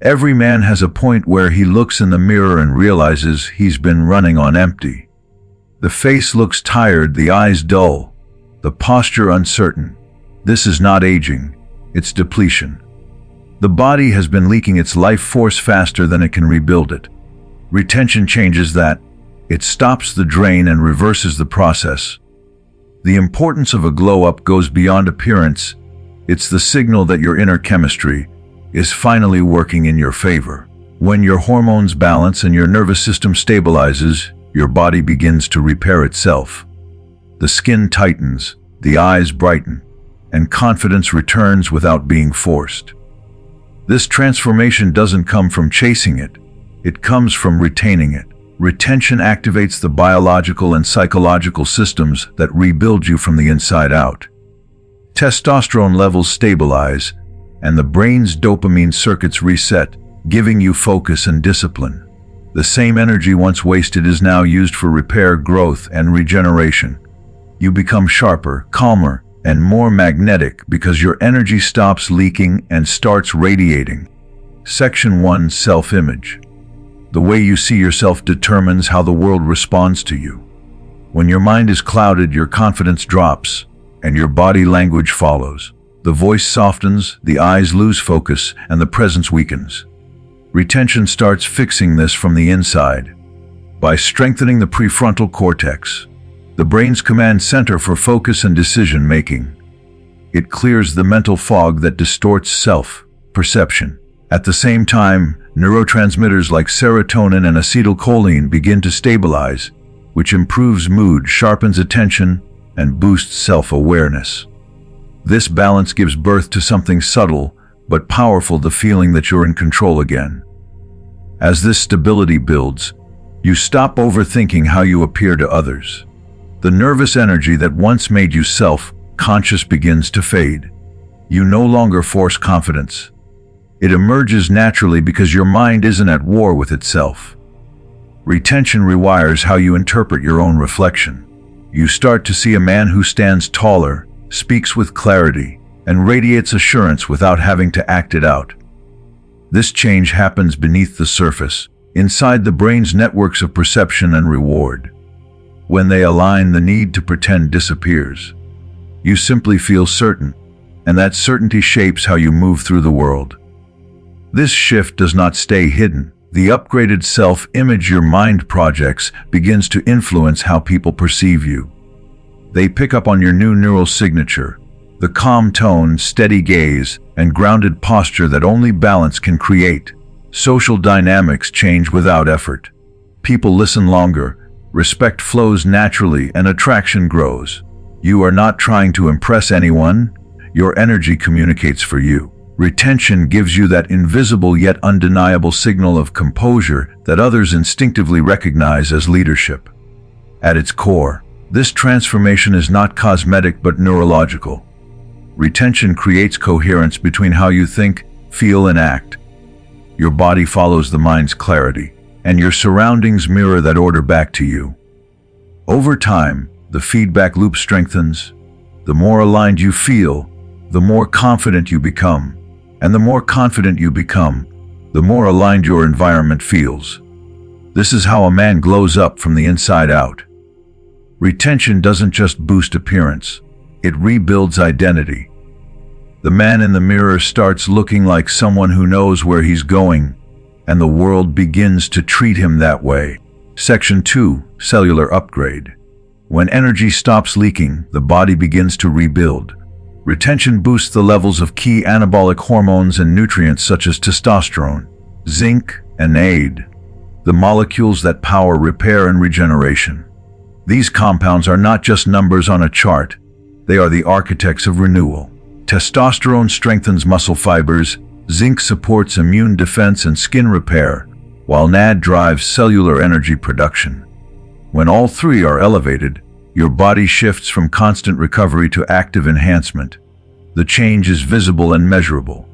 Every man has a point where he looks in the mirror and realizes he's been running on empty. The face looks tired, the eyes dull, the posture uncertain. This is not aging, it's depletion. The body has been leaking its life force faster than it can rebuild it. Retention changes that. It stops the drain and reverses the process. The importance of a glow-up goes beyond appearance. It's the signal that your inner chemistry is finally working in your favor. When your hormones balance and your nervous system stabilizes, your body begins to repair itself. The skin tightens, the eyes brighten, and confidence returns without being forced. This transformation doesn't come from chasing it. It comes from retaining it. Retention activates the biological and psychological systems that rebuild you from the inside out. Testosterone levels stabilize, and the brain's dopamine circuits reset, giving you focus and discipline. The same energy once wasted is now used for repair, growth, and regeneration. You become sharper, calmer, and more magnetic because your energy stops leaking and starts radiating. Section 1. Self-image. The way you see yourself determines how the world responds to you. When your mind is clouded, your confidence drops, and your body language follows. The voice softens, the eyes lose focus, and the presence weakens. Retention starts fixing this from the inside. By strengthening the prefrontal cortex, the brain's command center for focus and decision-making, it clears the mental fog that distorts self-perception. At the same time, neurotransmitters like serotonin and acetylcholine begin to stabilize, which improves mood, sharpens attention, and boosts self-awareness. This balance gives birth to something subtle but powerful, the feeling that you're in control again. As this stability builds, you stop overthinking how you appear to others. The nervous energy that once made you self-conscious begins to fade. You no longer force confidence. It emerges naturally because your mind isn't at war with itself. Retention rewires how you interpret your own reflection. You start to see a man who stands taller, speaks with clarity, and radiates assurance without having to act it out. This change happens beneath the surface, inside the brain's networks of perception and reward. When they align, the need to pretend disappears. You simply feel certain, and that certainty shapes how you move through the world. This shift does not stay hidden. The upgraded self-image your mind projects begins to influence how people perceive you. They pick up on your new neural signature, the calm tone, steady gaze, and grounded posture that only balance can create. Social dynamics change without effort. People listen longer, respect flows naturally, and attraction grows. You are not trying to impress anyone. Your energy communicates for you. Retention gives you that invisible yet undeniable signal of composure that others instinctively recognize as leadership. At its core, this transformation is not cosmetic but neurological. Retention creates coherence between how you think, feel, and act. Your body follows the mind's clarity, and your surroundings mirror that order back to you. Over time, the feedback loop strengthens. The more aligned you feel, the more confident you become. And the more confident you become, the more aligned your environment feels. This is how a man glows up from the inside out. Retention doesn't just boost appearance, it rebuilds identity. The man in the mirror starts looking like someone who knows where he's going, and the world begins to treat him that way. Section 2. Cellular upgrade. When energy stops leaking, the body begins to rebuild. Retention boosts the levels of key anabolic hormones and nutrients such as testosterone, zinc, and innate, the molecules that power repair and regeneration. These compounds are not just numbers on a chart, they are the architects of renewal. Testosterone strengthens muscle fibers, zinc supports immune defense and skin repair, while innate drives cellular energy production. When all three are elevated, your body shifts from constant recovery to active enhancement. The change is visible and measurable.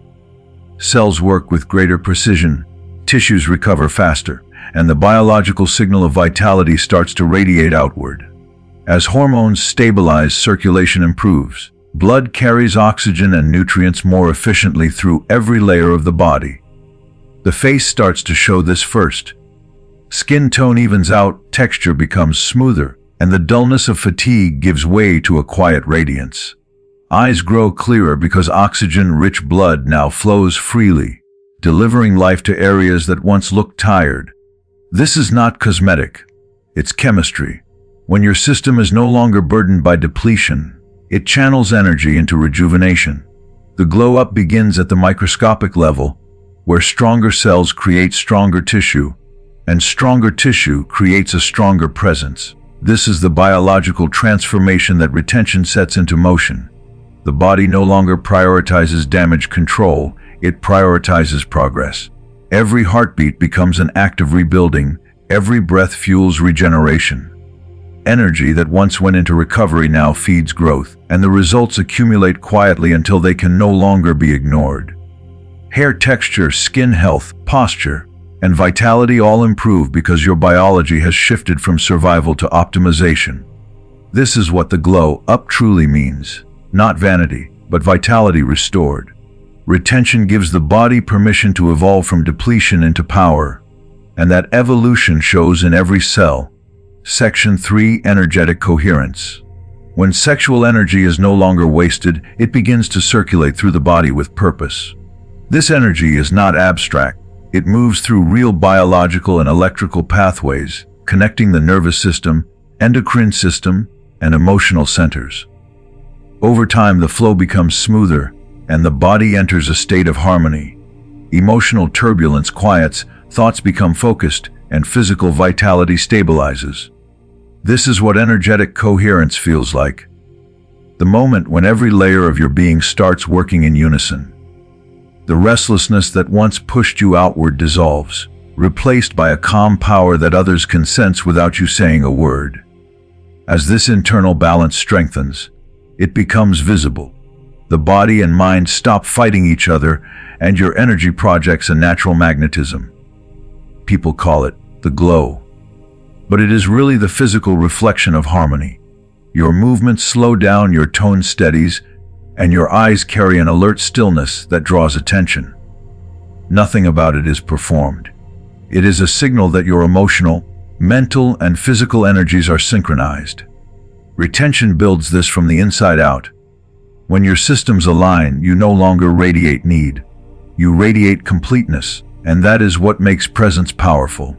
Cells work with greater precision, tissues recover faster, and the biological signal of vitality starts to radiate outward. As hormones stabilize, circulation improves. Blood carries oxygen and nutrients more efficiently through every layer of the body. The face starts to show this first. Skin tone evens out, texture becomes smoother, and the dullness of fatigue gives way to a quiet radiance. Eyes grow clearer because oxygen-rich blood now flows freely, delivering life to areas that once looked tired. This is not cosmetic. It's chemistry. When your system is no longer burdened by depletion, it channels energy into rejuvenation. The glow-up begins at the microscopic level, where stronger cells create stronger tissue, and stronger tissue creates a stronger presence. This is the biological transformation that retention sets into motion. The body no longer prioritizes damage control, it prioritizes progress. Every heartbeat becomes an act of rebuilding, every breath fuels regeneration. Energy that once went into recovery now feeds growth, and the results accumulate quietly until they can no longer be ignored. Hair texture, skin health, posture, and vitality all improve because your biology has shifted from survival to optimization. This is what the glow up truly means. Not vanity, but vitality restored. Retention gives the body permission to evolve from depletion into power, and that evolution shows in every cell. Section 3. Energetic coherence. When sexual energy is no longer wasted, it begins to circulate through the body with purpose. This energy is not abstract. It moves through real biological and electrical pathways, connecting the nervous system, endocrine system, and emotional centers. Over time, the flow becomes smoother, and the body enters a state of harmony. Emotional turbulence quiets, thoughts become focused, and physical vitality stabilizes. This is what energetic coherence feels like. The moment when every layer of your being starts working in unison. The restlessness that once pushed you outward dissolves, replaced by a calm power that others can sense without you saying a word. As this internal balance strengthens, it becomes visible. The body and mind stop fighting each other, and your energy projects a natural magnetism. People call it the glow, but it is really the physical reflection of harmony. Your movements slow down, your tone steadies, and your eyes carry an alert stillness that draws attention. Nothing about it is performed. It is a signal that your emotional, mental, and physical energies are synchronized. Retention builds this from the inside out. When your systems align, you no longer radiate need. You radiate completeness, and that is what makes presence powerful.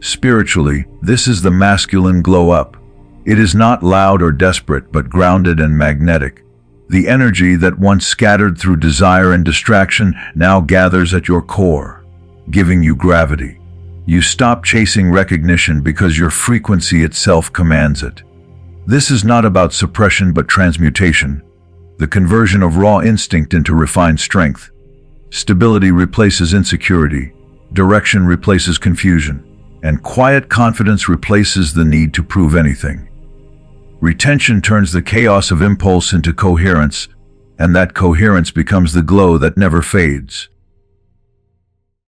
Spiritually, this is the masculine glow up. It is not loud or desperate, but grounded and magnetic. The energy that once scattered through desire and distraction now gathers at your core, giving you gravity. You stop chasing recognition because your frequency itself commands it. This is not about suppression but transmutation, the conversion of raw instinct into refined strength. Stability replaces insecurity, direction replaces confusion, and quiet confidence replaces the need to prove anything. Retention turns the chaos of impulse into coherence, and that coherence becomes the glow that never fades.